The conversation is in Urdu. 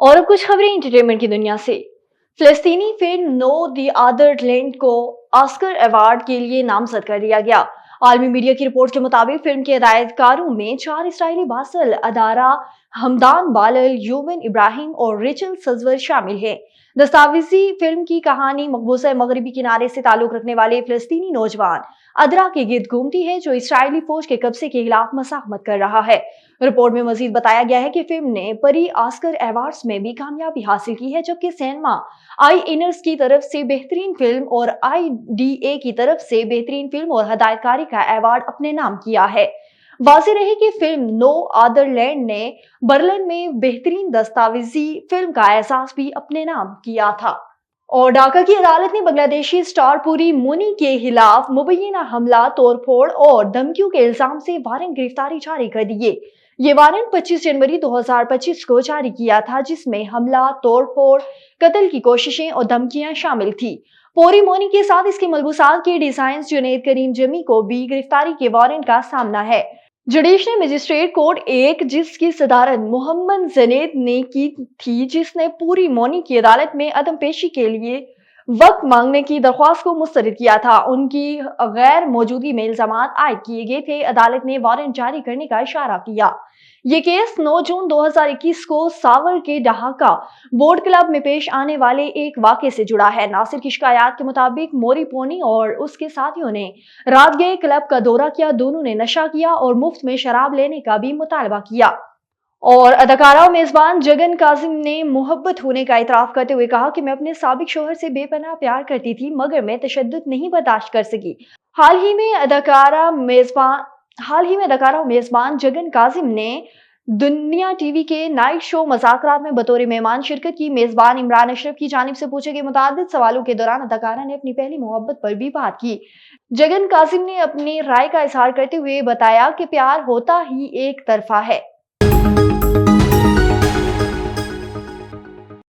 اور اب کچھ خبریں انٹرٹینمنٹ کی دنیا سے۔ فلسطینی film no the other land کو آسکر ایوارڈ کے لیے نامزد کر دیا گیا۔ عالمی میڈیا کی رپورٹ کے مطابق فلم کے ہدایت کاروں میں 4 اسرائیلی باصل ادارہ حمدان بالل، یومن ابراہیم اور ریچل سزور شامل ہیں۔ دستاویزی فلم کی کہانی مقبوضہ مغربی کنارے سے تعلق رکھنے والے فلسطینی نوجوان ادرا کے گرد گھومتی ہے جو اسرائیلی فوج کے قبضے کے خلاف مزاحمت کر رہا ہے۔ رپورٹ میں مزید بتایا گیا ہے کہ فلم نے پری آسکر ایوارڈز میں بھی کامیابی حاصل کی ہے، جبکہ سینما آئی انرز کی طرف سے بہترین فلم اور آئی ڈی اے کی طرف سے بہترین فلم اور ہدایت کاری کا ایوارڈ اپنے نام کیا ہے۔ واضح رہے کہ فلم نو ادر لینڈ نے برلن میں بہترین دستاویزی فلم کا اعزاز بھی اپنے نام کیا تھا۔ اور ڈھاکہ کی عدالت نے بنگلہ دیشی اسٹار پوری مونی کے خلاف مبینہ حملہ، توڑ پھوڑ اور دھمکیوں کے الزام سے وارنٹ گرفتاری جاری کر دیے۔ یہ وارنٹ 25 جنوری 2025 کو جاری کیا تھا، جس میں حملہ، توڑ پھوڑ، قتل کی کوششیں اور دھمکیاں شامل تھیں۔ پوری مونی کے ساتھ اس کے ملبوسات کے ڈیزائنرز جنید کریم جمی کو بھی گرفتاری کے وارنٹ کا سامنا ہے۔ جوڈیشنل مجسٹریٹ کورٹ 1، جس کی صدارت محمد جنید نے کی تھی، جس نے پوری مونی کی عدالت میں عدم پیشی کے لیے وقت مانگنے کی درخواست کو مسترد کیا تھا، ان کی غیر موجودگی میں الزامات عائد کیے گئے تھے۔ عدالت نے وارنٹ جاری کرنے کا اشارہ کیا۔ یہ کیس 9 جون 2021 کو ساور کے ڈھاکہ بورڈ کلب میں پیش آنے والے ایک واقعے سے جڑا ہے۔ ناصر کی شکایات کے مطابق موری پونی اور اس کے ساتھیوں نے رات گئے کلب کا دورہ کیا، دونوں نے نشہ کیا اور مفت میں شراب لینے کا بھی مطالبہ کیا۔ اور اداکارہ و میزبان جگن کاظم نے محبت ہونے کا اعتراف کرتے ہوئے کہا کہ میں اپنے سابق شوہر سے بے پناہ پیار کرتی تھی، مگر میں تشدد نہیں برداشت کر سکی۔ حال ہی میں اداکارہ و میزبان جگن کاظم نے دنیا ٹی وی کے نائٹ شو مذاکرات میں بطور مہمان شرکت کی۔ میزبان عمران اشرف کی جانب سے پوچھے گئے متعدد سوالوں کے دوران اداکارہ نے اپنی پہلی محبت پر بھی بات کی۔ جگن کاظم نے اپنی رائے کا اظہار کرتے ہوئے بتایا کہ پیار ہوتا ہی ایک طرفہ ہے۔